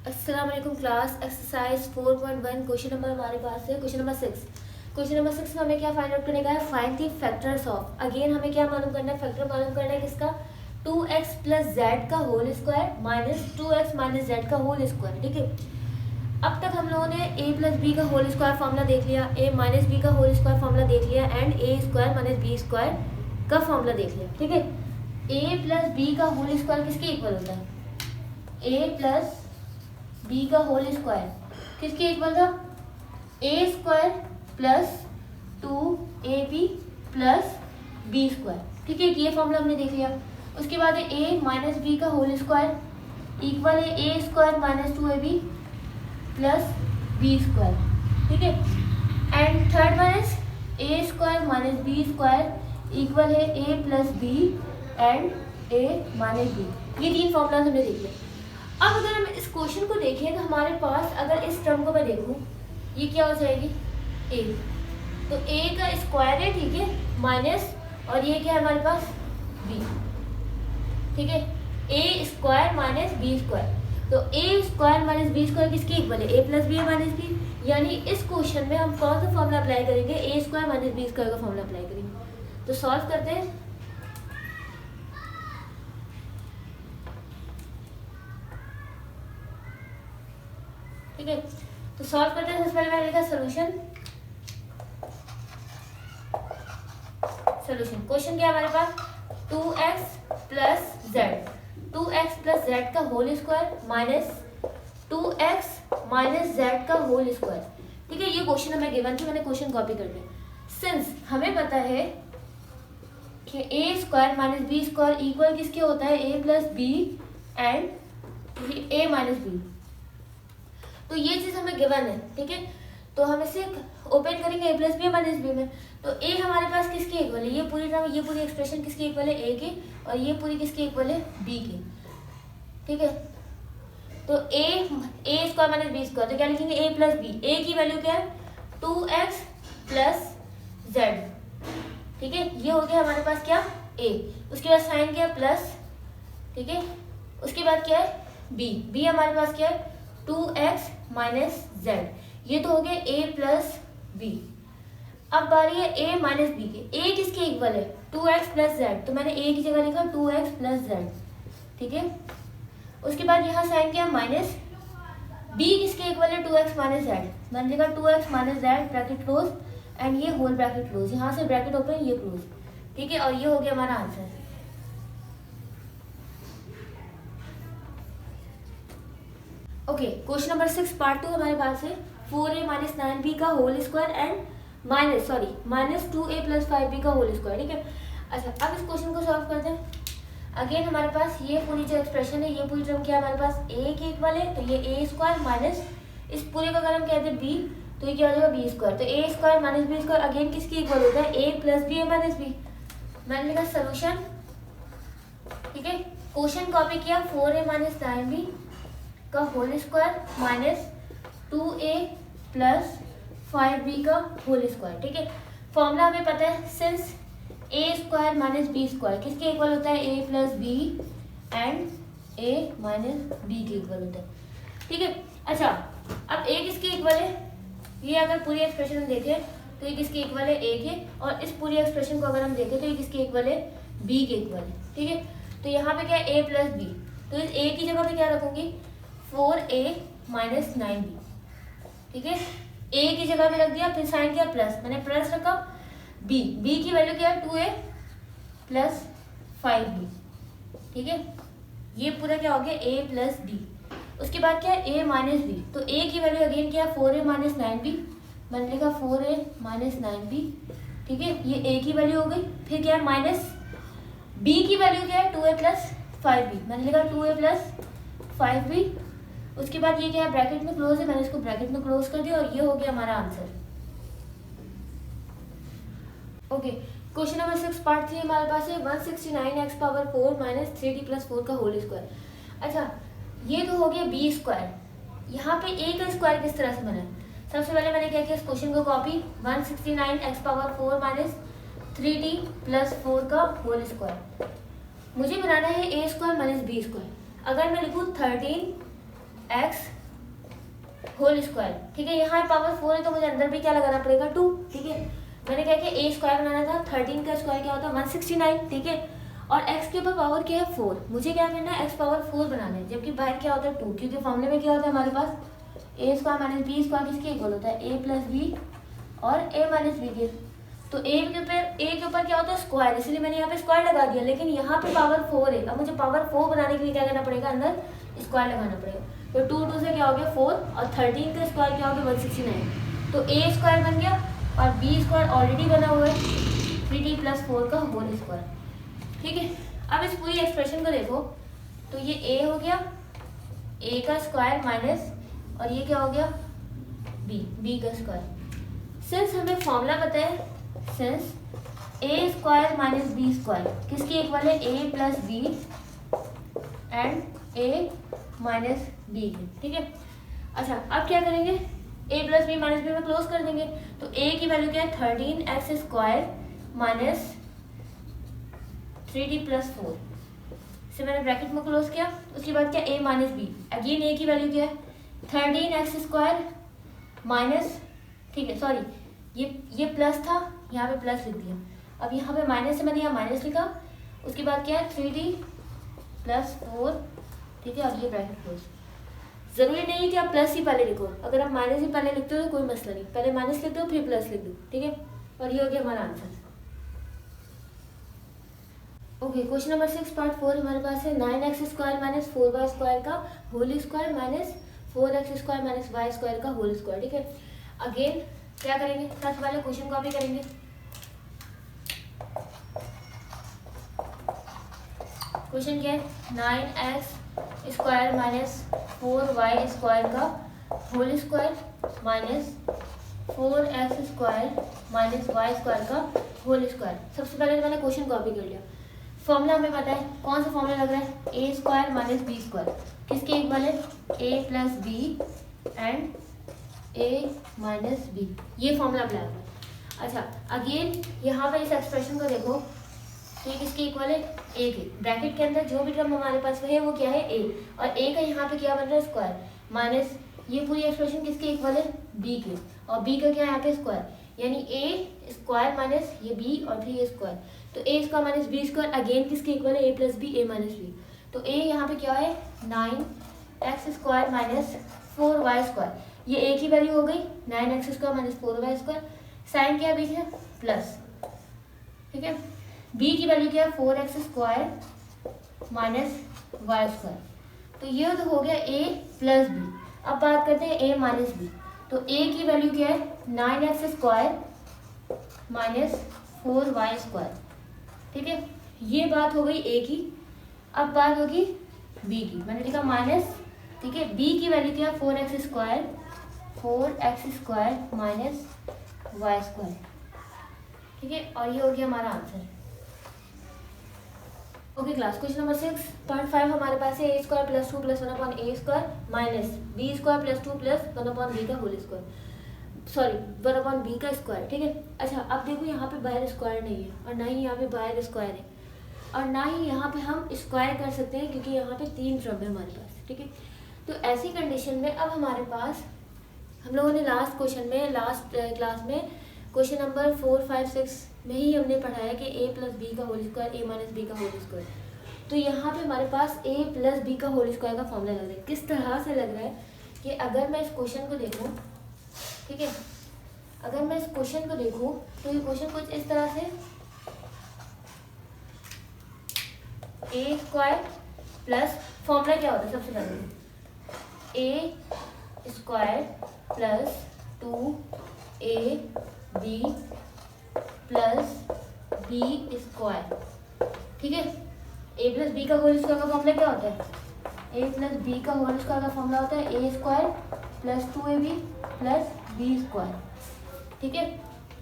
अस्सलाम वालेकुम class. Exercise 4.1 question number हमारे पास है क्वेश्चन नंबर 6। क्वेश्चन नंबर 6 में हमें क्या फाइंड आउट करने का है? Find the factors of. Again हमें क्या मालूम करना है? फैक्टर मालूम करना है किसका? 2x प्लस जेड का whole square minus 2x minus Z का होल स्क्वायर। ठीक है, अब तक हम लोगों ने a प्लस बी का होल स्क्वायर फॉर्मूला देख लिया, a माइनस बी का होल स्क्वायर फॉर्मूला देख लिया and a square minus B square का फॉर्मूला देख लिया। ठीक है, a प्लस बी का होल स्क्वायर किसके इक्वल होता है? a प्लस बी का होल स्क्वायर किसके इक्वल था? A square plus 2ab plus B square. ठीक है, ये फॉर्मूला हमने देख लिया। उसके बाद है a माइनस बी का होल स्क्वायर इक्वल है a square minus 2ab plus B square. ठीक है, and third one is a square minus B square equal है a plus B and a minus b. ये तीन फॉर्मूला हमने देख लिया। अब अगर हम इस क्वेश्चन को देखें तो हमारे पास अगर इस टर्म को मैं देखूं, ये क्या हो जाएगी? a। तो a का स्क्वायर है, ठीक है, माइनस, और ये क्या है हमारे पास? b। ठीक है, a square minus b square. तो a square minus b square किसके इक्वल है? a plus B minus B. यानी इस क्वेश्चन में हम कौन सा फॉर्मूला अप्लाई करेंगे? a square minus B square का फॉर्मूला अप्लाई करेंगे। तो सॉल्व करते हैं। ठीक है, तो सॉल्व करते हैं। सबसे पहले मैंने लिखा सोल्यूशन। क्वेश्चन क्या है हमारे पास? 2x plus z, 2x plus Z का whole square minus 2x minus Z का होल स्क्वायर। ठीक है, ये क्वेश्चन हमें गिवन थी, मैंने क्वेश्चन कॉपी कर लिया। सिंस हमें पता है कि a square minus B square equal किसके होता है? A plus B and a minus B. तो ये चीज हमें गिवन है। ठीक है, तो हम इसे ओपन करेंगे a plus B minus B में। तो a हमारे पास किसके इक्वल है? ये पूरी टर्म, ये पूरी एक्सप्रेशन किसके इक्वल है? a के, और ये पूरी किसके इक्वल है? b के। ठीक है, तो a square minus B square, तो क्या लिखेंगे? a plus B. a की वैल्यू क्या है? 2x plus Z. ठीक है, ये हो गया हमारे पास क्या? a। उसके बाद साइन क्या? प्लस। ठीक है, उसके बाद क्या है? b हमारे पास क्या है? 2x minus Z. ये तो हो गया a प्लस बी। अब बारी है a माइनस बी के। a किसके इक्वल है? 2x प्लस जेड, तो मैंने a की जगह लिखा 2x प्लस जेड। ठीक है, उसके बाद यहाँ साइन किया माइनस। b किसके इक्वल है? 2x माइनस जेड, मैंने लिखा 2x minus Z bracket close and ये होल ब्रैकेट क्लोज, यहाँ से ब्रैकेट ओपन, ये क्लोज। ठीक है, और ये हो गया हमारा answer. Okay, question number 6 part 2 हमारे पास है 4a माइनस 9b का होल स्क्वायर and minus 2a plus 5b का होल स्क्वायर। ठीक है, अच्छा, अब इस क्वेश्चन को सॉल्व करते हैं। अगेन हमारे पास ये पूरी जो एक्सप्रेशन है, ये पूरी टर्म क्या है हमारे पास? a के इक्वल है, तो ये a स्क्वायर माइनस इस पूरे का अगर हम कहते हैं b, तो ये क्या हो जाएगा? b square. तो a square minus b square again किसके इक्वल होता है? a plus B minus B. मैंने लिखा सोल्यूशन। ठीक है, क्वेश्चन कॉपी किया, 4a माइनस 9b का whole square minus 2a plus 5b का होल स्क्वायर। ठीक है, फॉर्मूला हमें पता है, since a square minus B square किसके इक्वल होता है? a plus B and a minus B के इक्वल होता है। ठीक है, अच्छा, अब a किसके इक्वल है? ये अगर पूरी एक्सप्रेशन देखें तो ये किसके इक्वल है? a के, और इस पूरी एक्सप्रेशन को अगर हम देखें तो ये किसके इक्वल है? b के इक्वल है। ठीक है, तो यहाँ पे क्या है? a प्लस बी, तो इस a की जगह पे क्या रखूंगी? 4a minus 9b। ठीक है, a की जगह में रख दिया, फिर साइन किया प्लस, मैंने प्लस रखा। b की वैल्यू क्या है? 2a plus 5b। ठीक है, ये पूरा क्या हो गया? a plus b। उसके बाद क्या है? a माइनस b, तो a की वैल्यू अगेन क्या है? 4a माइनस 9b, मैंने लिखा 4a माइनस 9b। ठीक है, ये a की वैल्यू हो गई। फिर क्या है? माइनस b की वैल्यू क्या है? 2a प्लस 5b, मैंने लिखा 2a प्लस 5b। उसके बाद ये क्या है? ब्रैकेट में क्लोज है, मैंने इसको ब्रैकेट में क्लोज कर दिया, और ये हो गया हमारा answer. Okay, question number 6 part 3 हमारे पास है 169x power 4 minus 3d plus 4 का होल स्क्वायर। अच्छा, ये तो हो गया b स्क्वायर। यहाँ पे a का स्क्वायर किस तरह से बना है? सबसे पहले मैंने क्या किया? इस क्वेश्चन को copy, 169x power 4 minus 3d plus 4 का होल स्क्वायर। मुझे बनाना है a square minus B square. अगर मैं लिखूँ 13 एक्स होल स्क्वायर, ठीक है। यहाँ पावर 4 है तो मुझे अंदर भी क्या लगाना पड़ेगा 2, ठीक है। मैंने क्या किया ए स्क्वायर बनाना था, 13 का स्क्वायर क्या होता है 169, ठीक है। और एक्स के ऊपर पावर क्या है 4, मुझे क्या करना है एक्स पावर 4 बनाना है, जबकि बाहर क्या होता है 2, क्योंकि फॉर्मूले में क्या होता है हमारे पास ए स्क्वायर माइनस बी स्क्वायर किसके इक्वल होता है ए प्लस बी और ए माइनस बी के। तो ए के ऊपर क्या होता है स्क्वायर, इसलिए मैंने यहाँ पे स्क्वायर लगा दिया, लेकिन यहाँ पे पावर 4 है। अब मुझे पावर 4 बनाने के लिए क्या करना पड़ेगा, अंदर स्क्वायर लगाना पड़ेगा। तो 2 से क्या हो गया 4 और 13 का स्क्वायर क्या हो गया 169। तो ए स्क्वायर बन गया और बी स्क्वायर ऑलरेडी बना हुआ है 3d प्लस 4 का होल स्क्वायर, ठीक है। अब इस पूरी एक्सप्रेशन को देखो तो ये ए हो गया ए का स्क्वायर माइनस और ये क्या हो गया बी का स्क्वायर। सिंस हमें फॉर्मूला पता है, since a square minus B square किसके इक्वल है a plus B and a minus B के, ठीक है। अच्छा अब क्या करेंगे, a plus B minus B में क्लोज कर देंगे। तो ए की वैल्यू क्या है 13x square minus 3d plus 4 से मैंने ब्रैकेट में क्लोज किया। उसके बाद क्या a minus B, again a की वैल्यू क्या है 13x स्क्वायर माइनस, ठीक है सॉरी ये प्लस था, यहाँ पे प्लस लिख दिया। अब यहाँ पे माइनस से मैंने यहाँ माइनस लिखा। उसके बाद क्या है 3d प्लस 4, ठीक है। और ये ब्रैकेट क्लोज। जरूरी नहीं है कि आप प्लस ही पहले लिखो, अगर आप माइनस ही पहले लिखते हो तो कोई मसला नहीं, पहले माइनस लिख दो फिर प्लस लिख दो, ठीक है। और ये हो गया हमारा answer. Okay question number 6 part 4 हमारे पास है 9x square minus 4y square का whole square minus 4x square minus y square का होल स्क्वायर, ठीक है। अगेन क्या करेंगे, सबसे पहले क्वेश्चन कॉपी करेंगे। क्वेश्चन क्या है 9x square minus 4y square का whole square minus 4x square minus y square का होल स्क्वायर। सबसे पहले मैंने क्वेश्चन कॉपी कर लिया। फॉर्मूला हमें पता है, कौन सा फॉर्मूला लग रहा है a square minus B square किसके इक्वल है a plus B and a minus b, ये फॉर्मूला अप्लाई हुआ है। अच्छा अगेन यहाँ पर इस एक्सप्रेशन को देखो तो ये किसके इक्वल है ए के, ब्रैकेट के अंदर जो भी टर्म हमारे पास है वो क्या है ए, और ए का यहाँ पे क्या बन रहा है स्क्वायर माइनस ये पूरी एक्सप्रेशन किसके इक्वल है बी के, और बी का क्या यहाँ पे स्क्वायर, यानी ए स्क्वायर माइनस ये बी और फिर ये स्क्वायर। तो a square minus B square again किसके इक्वल है a plus b a minus B. तो ए यहाँ पे क्या है 9x square minus 4y square, ये ए की वैल्यू हो गई 9x square minus 4y square, sign क्या बीच है प्लस, ठीक है। बी की वैल्यू क्या है 4x square minus y square, तो ये तो हो गया a प्लस बी। अब बात करते हैं a माइनस बी, तो a की वैल्यू क्या है 9x square minus 4y square, ठीक है। ये बात हो गई a की। अब बात होगी b की, मैंने लिखा माइनस, ठीक है। b की वैल्यू क्या है 4x square minus y square, ठीक है। और ये हो गया हमारा answer. Okay class question number 6 part 5 हमारे पास है a square plus 2 plus 1 upon a square minus B square plus 2 plus 1 upon b का whole square, sorry 1 upon b का स्क्वायर, ठीक है। अच्छा अब देखो यहाँ पे बाहर स्क्वायर नहीं है और ना ही यहाँ पे बाहर स्क्वायर है और ना ही यहाँ पे हम स्क्वायर कर सकते हैं क्योंकि यहाँ पे 3 टर्म है हमारे पास, ठीक है। तो ऐसी कंडीशन में अब हमारे पास हम लोगों ने लास्ट क्लास में क्वेश्चन नंबर 4, 5, 6 में ही हमने पढ़ाया कि a प्लस बी का होल स्क्वायर ए माइनस बी का होल स्क्वायर। तो यहाँ पे हमारे पास a प्लस बी का होल स्क्वायर का फॉर्मूला लग रहा है। किस तरह से लग रहा है कि अगर मैं इस क्वेश्चन को देखूँ, ठीक है, अगर मैं इस क्वेश्चन को देखूँ तो ये क्वेश्चन कुछ इस तरह से a स्क्वायर प्लस फॉर्मूला क्या होता है सबसे पहले a square plus 2ab plus B square, ठीक है। ए प्लस बी का होल स्क्वायर का फॉर्मूला क्या होता है ए प्लस बी का होल स्क्वायर का फॉर्मूला होता है a square plus 2ab plus B square, ठीक है।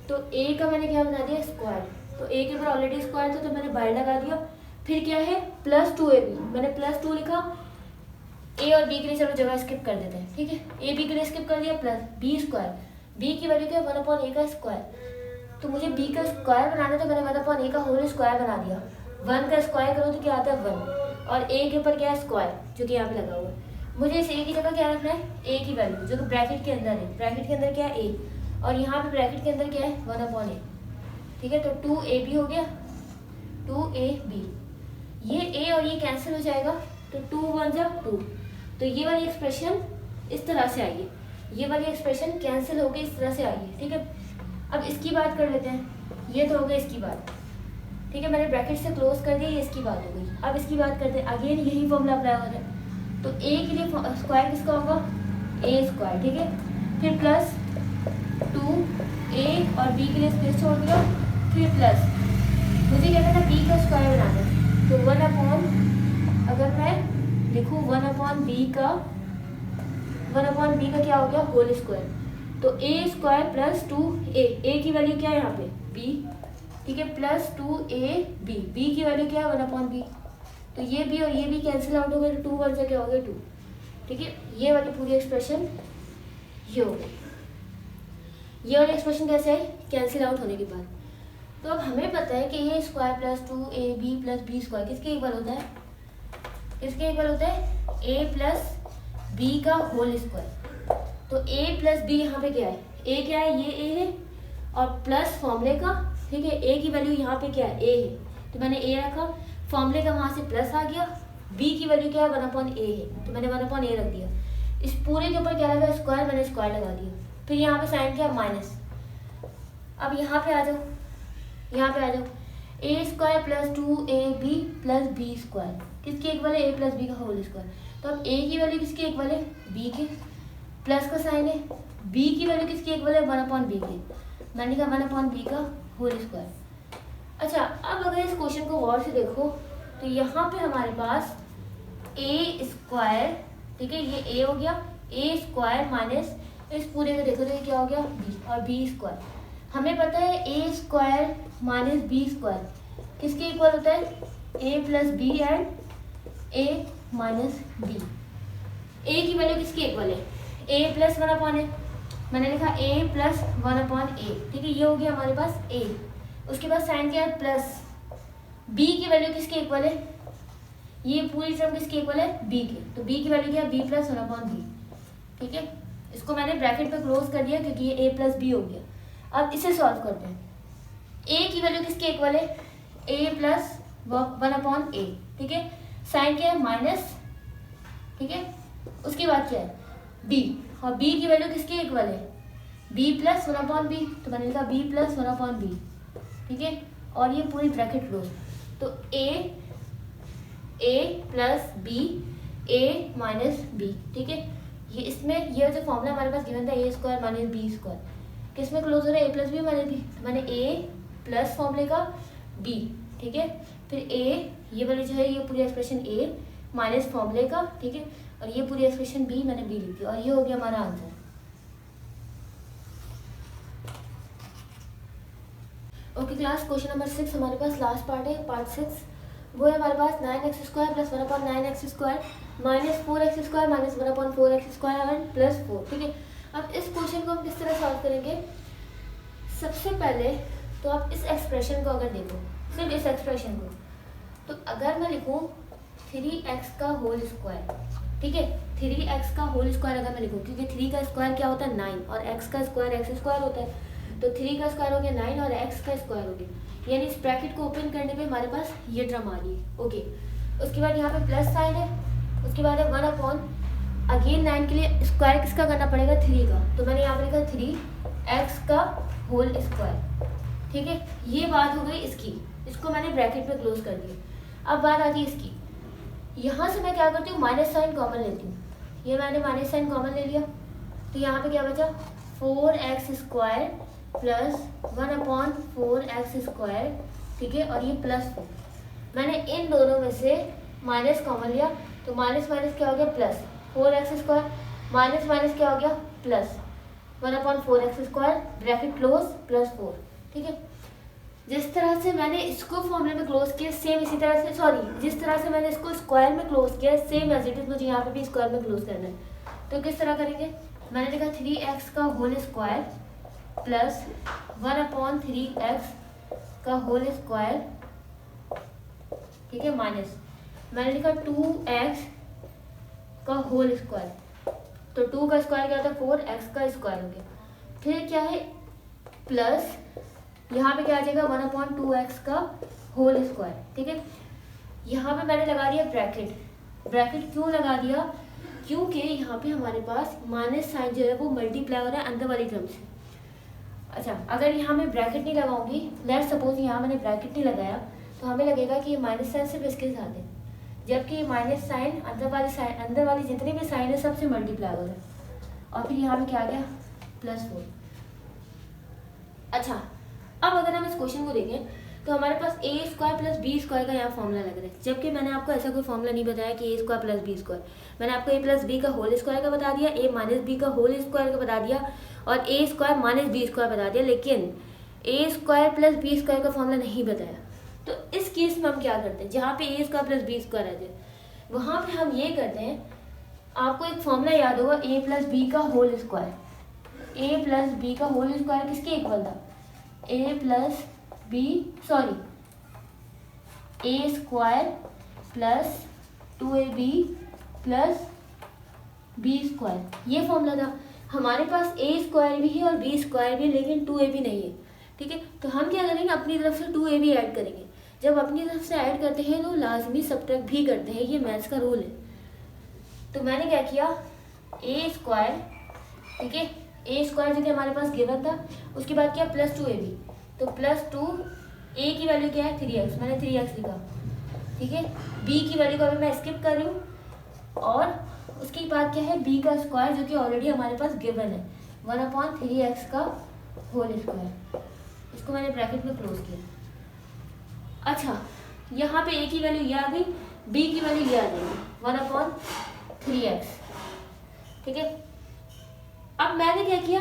तो ए का मैंने क्या बना दिया स्क्वायर, तो ए के ऊपर ऑलरेडी स्क्वायर था तो मैंने बाहर लगा दिया। फिर क्या है प्लस 2ab, मैंने प्लस 2 लिखा, ए और बी के लिए चलो जगह स्किप कर देते हैं, ठीक है। ए बी के लिए स्किप कर दिया प्लस बी स्क्वायर, बी की वैल्यू क्या है 1 अपॉन ए का स्क्वायर, तो मुझे b का स्क्वायर बनाना तो मैंने 1 अपॉन a का होल स्क्वायर बना दिया। 1 का स्क्वायर करो तो क्या आता है 1 और a के ऊपर क्या है स्क्वायर जो कि यहाँ पे लगा हुआ है। मुझे इस ए की जगह क्या रखना है, ए की वैल्यू जो कि ब्रैकेट के अंदर है, ब्रैकेट के अंदर क्या है ए, और यहाँ पे ब्रैकेट के अंदर क्या है 1/a, ठीक है। तो 2ab हो गया, 2ab, ये a और ये कैंसिल हो जाएगा, तो 2 1 जा 2, तो ये वाली एक्सप्रेशन इस तरह से आएगी, ये वाली एक्सप्रेशन कैंसिल होकर इस तरह से आएगी, ठीक है। अब इसकी बात कर लेते हैं, ये तो हो गई इसकी बात, ठीक है, मैंने ब्रैकेट से क्लोज कर दिया, ये इसकी बात हो गई। अब इसकी बात करते हैं, अगेन यही फॉर्मूला अप्लाई हो रहा है, तो a के लिए स्क्वायर किसका होगा, a स्क्वायर, ठीक है, फिर प्लस 2a और b के लिए स्पेस छोड़ दिया, फिर प्लस, मुझे क्या करना है b का स्क्वायर बनाना है, तो 1 अगर मैं लिखूँ 1/b का क्या हो गया होल स्क्वायर, तो a स्क्वायर प्लस 2a की वैल्यू क्या है यहाँ पे b, ठीक है, प्लस 2ab, b की वैल्यू क्या है 1/b, तो ये b और ये भी कैंसिल आउट हो गए, तो 2 1 से क्या हो गया 2, ठीक है। ये वाली पूरी एक्सप्रेशन ये हो गई, ये वाली एक्सप्रेशन कैसे आई, कैंसिल आउट होने के बाद। तो अब हमें पता है कि a square plus 2ab plus b square किसके इक्वल होता है, किसके इक्वल होता है, a प्लस b का होल स्क्वायर। तो a प्लस b यहाँ पे क्या है, a क्या है, ये a है, और प्लस फॉर्मूले का, ठीक है, a की वैल्यू यहाँ पे क्या है a है, तो मैंने a रखा, फॉर्मूले का वहाँ से प्लस आ गया, b की वैल्यू क्या है 1/a है, तो मैंने 1/a रख दिया, इस पूरे के ऊपर क्या लगा स्क्वायर, मैंने स्क्वायर लगा दिया, फिर यहाँ पे साइन क्या माइनस। अब यहाँ पे आ जाओ, यहाँ पे आ जाओ, a square plus 2ab plus b square किसके इक्वल है, a प्लस b का होल स्क्वायर, तो अब a की वैल्यू किसके इक्वल है, b के, प्लस का साइन है, b की वैल्यू किसके इक्वल है 1/b के, मैंने कहा 1/b का होल स्क्वायर। अच्छा, अब अगर इस क्वेश्चन को गौर से देखो, तो यहाँ पे हमारे पास a स्क्वायर, ठीक है, ये a हो गया, a स्क्वायर माइनस इस पूरे को देखो तो ये क्या हो गया b, और b स्क्वायर, हमें पता है a square minus b square किसके इक्वल होता है, a plus b and a minus b, a की वैल्यू किसके इक्वल है, a प्लस 1/a, मैंने लिखा a प्लस 1/a, ठीक है, ये हो गया हमारे पास a, उसके बाद साइन क्या है प्लस, b की वैल्यू किसके इक्वल है, ये पूरी टर्म किसके इक्वल है b के, तो b की वैल्यू क्या है b प्लस 1/b, ठीक है, इसको मैंने ब्रैकेट पे क्लोज कर दिया क्योंकि ये a प्लस b हो गया। अब इसे सॉल्व करते हैं, a की वैल्यू किसके इक्वल है, a प्लस 1/a, ठीक है, साइन क्या है माइनस, ठीक है, उसके बाद क्या है b, और b की वैल्यू किसके इक्वल है b प्लस 1/b, तो मैंने लिखा b प्लस 1/b, ठीक है, और ये पूरी ब्रैकेट क्लोज, तो a plus b a minus b, ठीक है, ये इसमें ये जो फॉर्मूला हमारे पास गिवन था a square minus b square, किस में क्लोज हो रहा है a plus B minus B, तो मैंने a प्लस फॉर्मूले का b, ठीक है, फिर a ये वाली जो है ये पूरी एक्सप्रेशन a माइनस फॉर्मूले का, ठीक है, और ये पूरी एक्सप्रेशन b मैंने b लिख दी, और ये हो गया हमारा answer. Okay class, question number 6 हमारे पास लास्ट पार्ट है, पार्ट 6, वो है हमारे पास 9x square plus 1/9x square minus 4x square minus 1/4x square and plus 4, ठीक है। अब इस क्वेश्चन को हम किस तरह सॉल्व करेंगे, सबसे पहले तो आप इस एक्सप्रेशन को अगर देखो, सिर्फ इस एक्सप्रेशन को, तो अगर मैं लिखूँ 3x का होल स्क्वायर, ठीक है, 3x का होल स्क्वायर अगर मैं लिखूँ, क्योंकि 3 का स्क्वायर क्या होता है 9 और x का स्क्वायर x स्क्वायर होता है, तो 3 का स्क्वायर हो गया 9 और x का स्क्वायर हो गया, यानी इस ब्रैकेट को ओपन करने पे हमारे पास ये टर्म आ रही है, ओके। उसके बाद यहाँ पे प्लस साइन है, उसके बाद है 1/, अगेन 9 के लिए स्क्वायर किसका करना पड़ेगा 3 का, तो मैंने यहाँ पे लिखा 3x का होल स्क्वायर, ठीक है, ये बात हो गई इसकी, इसको मैंने ब्रैकेट में क्लोज कर दिया। अब बात आती है इसकी, यहाँ से मैं क्या करती हूँ माइनस साइन कॉमन लेती हूँ, ये मैंने माइनस साइन कॉमन ले लिया, तो यहाँ पे क्या बचा 4x square plus 1/4x square, ठीक है, और ये प्लस 4, मैंने इन दोनों में से माइनस कॉमन लिया, तो माइनस माइनस क्या हो गया plus 4x square, minus minus क्या हो गया plus 1/4x square, bracket close plus 4, ठीक है। जिस तरह से मैंने इसको फॉर्मूले में क्लोज किया सेम इसी तरह से, सॉरी जिस तरह से मैंने इसको स्क्वायर में क्लोज किया सेम एज इट इज मुझे यहाँ पे भी स्क्वायर में क्लोज करना है, तो किस तरह करेंगे, मैंने लिखा 3x का होल स्क्वायर प्लस 1/3x का होल स्क्वायर, ठीक है, माइनस मैंने लिखा 2x का होल स्क्वायर, तो 2 का स्क्वायर क्या होता है 4x का स्क्वायर हो गया। फिर क्या है प्लस यहाँ पे क्या आ जाएगा 1/2x का होल स्क्वायर। ठीक है, यहाँ पे मैंने लगा दिया ब्रैकेट। ब्रैकेट क्यों लगा दिया, क्योंकि यहाँ पे हमारे पास माइनस साइन जो है वो मल्टीप्लाई हो रहा है अंदर वाली टर्म से। अच्छा, अगर यहाँ मैं ब्रैकेट नहीं लगाऊंगी, लेट्स सपोज यहाँ मैंने ब्रैकेट नहीं लगाया, तो हमें लगेगा कि ये माइनस साइन सिर्फ इसके साथ है, जबकि माइनस साइन अंदर वाली जितनी भी साइन है सबसे मल्टीप्लाई हो रहा है। और फिर यहाँ पे क्या आ गया +4। अच्छा, अब अगर हम इस क्वेश्चन को देखें तो हमारे पास a² + b² का यहाँ फॉर्मूला लग रहा है, जबकि मैंने आपको ऐसा कोई फॉर्मूला नहीं बताया कि a² + b²। मैंने आपको a + b का होल स्क्वायर का बता दिया, a - b का होल स्क्वायर का बता दिया, और a² - b² बता दिया, लेकिन a² + b² का फॉर्मूला नहीं बताया। तो इस केस में हम क्या करते हैं, जहाँ पे a² + b² आ जाए वहाँ पे हम ये करते हैं, आपको एक फॉर्मूला याद होगा a + b का होल स्क्वायर। a + b का होल स्क्वायर किसके इक्वल था, a + b sorry a² + 2ab + b², ये फॉर्मूला था। हमारे पास a² भी है और b² भी है, लेकिन 2ab नहीं है। ठीक है, तो हम क्या करेंगे, अपनी तरफ से 2ab ऐड करेंगे। जब अपनी तरफ से ऐड करते हैं तो लाजमी सब्ट्रैक्ट भी करते हैं, ये मैथ्स का रूल है। तो मैंने क्या किया a², ठीक है, a² जो कि हमारे पास गिवन था, उसके बाद क्या + 2ab, तो +2 a की वैल्यू क्या है 3x, मैंने 3x लिखा। ठीक है, b की वैल्यू को अभी मैं स्किप कर रही हूँ, और उसके बाद क्या है b का स्क्वायर जो कि ऑलरेडी हमारे पास गिवन है 1/3x का होल स्क्वायर। इसको मैंने ब्रैकेट में क्लोज किया। अच्छा, यहाँ पे a की वैल्यू ये आ गई, b की वैल्यू ये आ जाएगी 1/3x। ठीक है, अब मैंने क्या किया,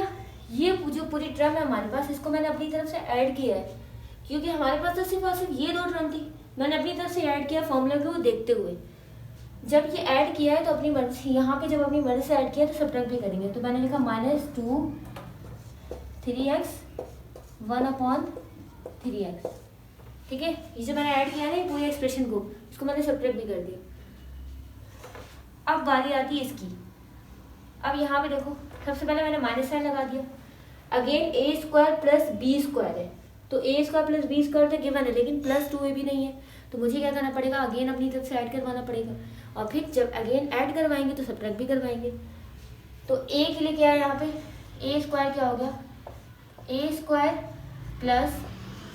ये जो पूरी टर्म है हमारे पास, इसको मैंने अपनी तरफ से ऐड किया है, क्योंकि हमारे पास तो सिर्फ और सिर्फ ये 2 टर्म थी। मैंने अपनी तरफ से ऐड किया फॉर्मूला को देखते हुए। जब ये ऐड किया है तो अपनी मर्जी, यहाँ पे जब अपनी मर्जी से ऐड किया तो सब्ट्रैक्ट भी करेंगे। तो मैंने लिखा -2 3x 1/3x। ठीक है, ये जो मैंने ऐड किया है पूरी एक्सप्रेशन को, इसको मैंने सब्ट्रैक्ट भी कर दिया। अब बारी आती है इसकी। अब यहाँ पे देखो, सबसे पहले मैंने माइनस साइन लगा दिया। अगेन a² + b² है, तो a² + b² तो गिवन है, लेकिन +2ab नहीं है, तो मुझे क्या करना पड़ेगा, अगेन अपनी तरफ से ऐड करवाना पड़ेगा। और फिर जब अगेन ऐड करवाएंगे तो सब्ट्रैक्ट भी करवाएंगे। तो a के लिए क्या है, यहाँ पे a² क्या हो गया, a² +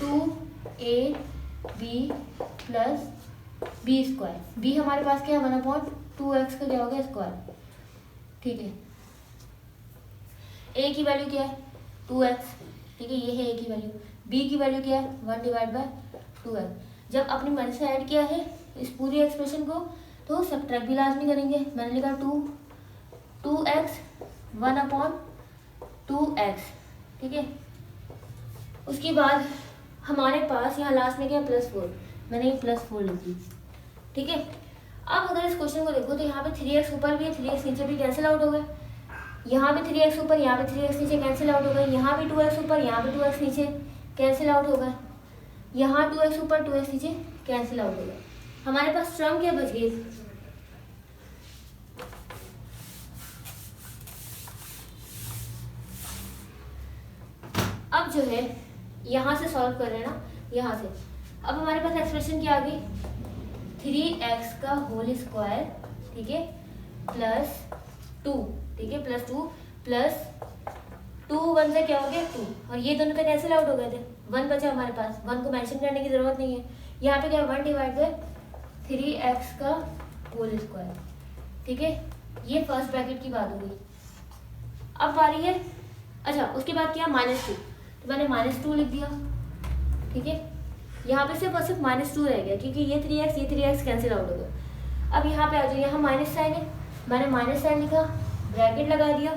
2ab + b²। b हमारे पास क्या है 1/2x का क्या हो गया स्क्वायर। ठीक है, a की वैल्यू क्या है 2x। ठीक है, ये है a की वैल्यू। b की वैल्यू क्या है 1/2x। जब अपनी मन से ऐड किया है इस पूरी एक्सप्रेशन को, तो सब्ट्रैक्ट भी लाजमी करेंगे। मैंने लिखा 2x 1/2x। ठीक है, उसके बाद हमारे पास यहाँ लास्ट में क्या है +4, मैंने ये +4 लिख दी। ठीक है, अब अगर इस क्वेश्चन को देखो तो यहाँ पे 3x ऊपर भी है, 3x नीचे भी कैंसिल आउट हो गए। यहाँ पे 3x ऊपर, यहाँ पे 3x नीचे कैंसिल आउट हो गए। यहाँ भी 2x ऊपर, यहाँ पे 2x नीचे कैंसिल आउट हो गए। यहाँ 2x ऊपर 2x नीचे कैंसिल आउट हो गए। हमारे पास टर्म क्या बच गई, अब जो है यहाँ से सॉल्व कर रहे हैं ना, यहाँ से अब हमारे पास एक्सप्रेशन क्या आ गई 3x का होल स्क्वायर। ठीक है, +2। ठीक है, +2 +2 1 से क्या हो गया 2, और ये दोनों तो कैंसिल आउट हो गए थे, 1 बचा हमारे पास। 1 को मेंशन करने की जरूरत नहीं है। यहाँ पे क्या 1/3x का होल स्क्वायर। ठीक है, ये फर्स्ट ब्रैकेट की बात हो गई। अब बारी है, अच्छा उसके बाद क्या -2, तो मैंने -2 लिख दिया। ठीक है, यहाँ पे सिर्फ और सिर्फ -2 रह गया, क्योंकि ये 3x कैंसिल आउट हो गया। अब यहाँ पे आ जाओ, यहाँ माइनस साइन है, मैंने माइनस साइन लिखा, ब्रैकेट लगा दिया।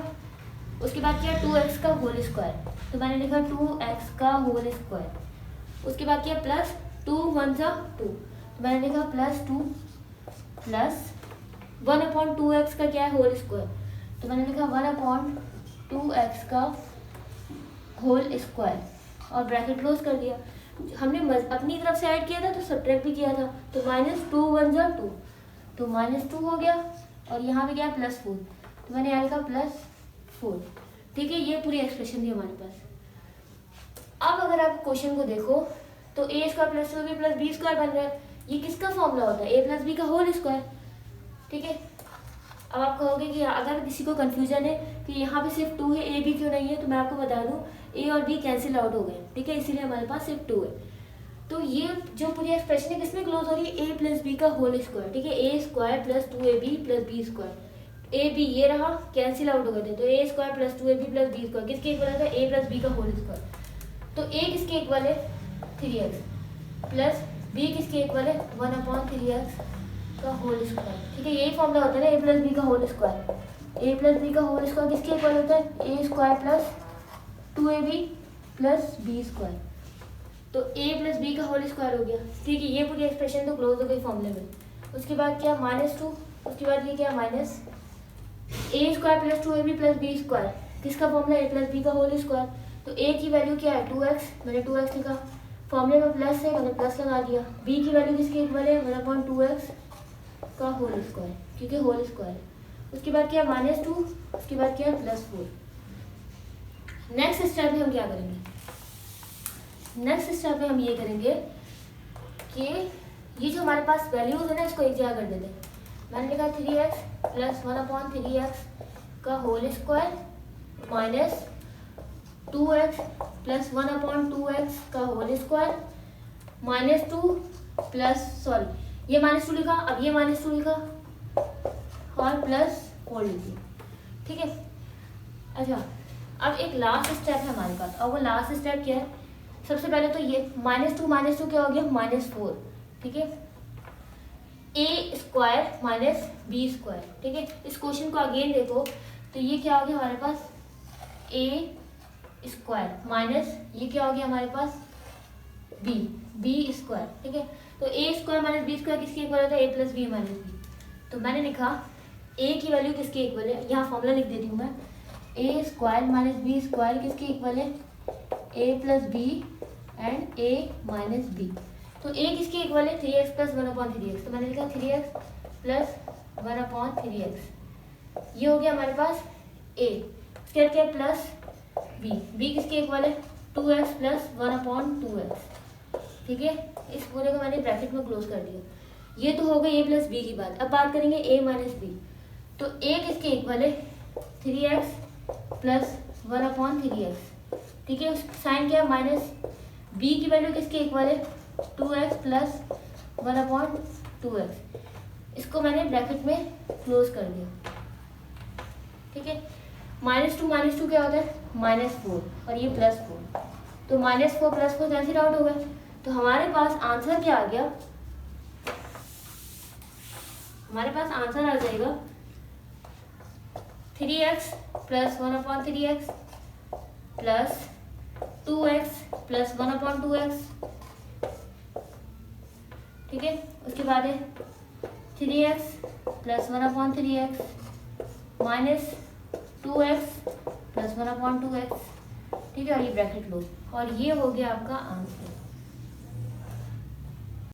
उसके बाद क्या 2x का होल स्क्वायर, तो मैंने लिखा 2x का होल स्क्वायर। उसके बाद क्या +2 1 जा 2, तो मैंने लिखा +2 1/2x का क्या है होल स्क्वायर, तो मैंने लिखा 1/2x का होल स्क्वायर और ब्रैकेट क्लोज कर दिया। हमने अपनी तरफ से ऐड किया था तो सब्ट्रैक्ट भी किया था, तो -2 1 जा 2, तो -2 हो गया। और यहाँ पे क्या है +4, तो मैंने यहाँ लिखा +4। ठीक है, ये पूरी एक्सप्रेशन थी हमारे पास। अब अगर आप क्वेश्चन को देखो तो a² + 2ab + b² बन रहा है। ये किसका फॉर्मूला होता है? a + b का होल स्क्वायर। ठीक है, अब आप कहोगे कि अगर किसी को कंफ्यूजन है कि यहाँ पे सिर्फ 2 है, a b क्यों नहीं है, तो मैं आपको बता दूँ a और b कैंसिल आउट हो गए। ठीक है, इसीलिए हमारे पास सिर्फ 2 है। तो ये जो पूरी एक्सप्रेशन है किसमें क्लोज हो रही है? a + b का होल स्क्वायर। ठीक है, a² + 2ab + b²। a b ये रहा, कैंसिल आउट हो गए थे, तो a² + 2ab + b² किसके इक्वल आता है? a + b का होल स्क्वायर। तो a किसके इक्वल है? 3x प्लस b किसके इक्वल है? 1/3x का होल स्क्वायर। ठीक है, यही फॉर्मूला होता है ना a + b का होल स्क्वायर। a + b का होल स्क्वायर किसके इक्वल होता है? a² + 2ab + b²। तो a + b का होल स्क्वायर हो गया। ठीक है, ये पूरी एक्सप्रेशन तो क्लोज हो गई फॉर्मूले में। उसके बाद क्या? -2। उसके बाद ये क्या? Minus a² + 2ab + b²। किसका फॉर्मूला? a + b का होल स्क्वायर। तो a की वैल्यू क्या है? 2x, मैंने 2x लिखा। फॉर्मूले में प्लस है, मैंने प्लस लगा दिया। b की वैल्यू किसके इक्वल है? 1/2x का होल स्क्वायर, क्योंकि होल स्क्वायर है। उसके बाद क्या? -2। उसके बाद क्या? +4। नेक्स्ट स्टेप में हम क्या करेंगे? नेक्स्ट स्टेप में हम ये करेंगे कि ये जो हमारे पास वैल्यूज है ना, इसको एक जगह कर देते हैं। मैंने लिखा 3x + 1/3x का whole square minus 2x + 1/2x का होल स्क्वायर -2 प्लस सॉरी ये -2 लिखा, अब ये -2 लिखा और +4 लिखिए। ठीक है, अच्छा अब एक लास्ट स्टेप है हमारे पास, और वो लास्ट स्टेप क्या है? सबसे पहले तो ये -2 क्या हो गया? -4। ठीक है, a² - b²। ठीक है, इस क्वेश्चन को अगेन देखो तो ये क्या हो गया हमारे पास? a² माइनस ये क्या हो गया हमारे पास? b²। ठीक है, तो a² - b² किसके इक्वल होता है? a + b - b। तो मैंने लिखा a की वैल्यू किसके इक्वल है? यहाँ फॉर्मूला लिख देती हूँ मैं। a² - b² किसके इक्वल है? a + b and a - b। तो a किसके इक्वल है? 3x + 1/3x। तो मैंने लिखा 3x + 1/3x। ये हो गया हमारे पास a। उसके बाद क्या? प्लस b किसके इक्वल है? 2x + 1/2x। ठीक है, इस पूरे को मैंने ब्रैकेट में क्लोज कर दिया। ये तो हो गई a + b की बात। अब बात करेंगे a - b। तो a किसके इक्वल है? 3x + 1/3x। ठीक है, साइन क्या? माइनस b की वैल्यू किसके इक्वल है? 2x + 1/2x। इसको मैंने ब्रैकेट में क्लोज कर दिया। ठीक है, -2 क्या होता है? -4 और ये +4। तो -4 +4 कैंसिल आउट हो गए। तो हमारे पास आंसर क्या आ गया? हमारे पास आंसर आ जाएगा 3x + 1/3x plus 2x + 1/2x। ठीक है, उसके बाद है 3x + 1/3x minus 2x + 1/2x। ठीक है, और ये ब्रैकेट लो, और ये हो गया आपका आंसर।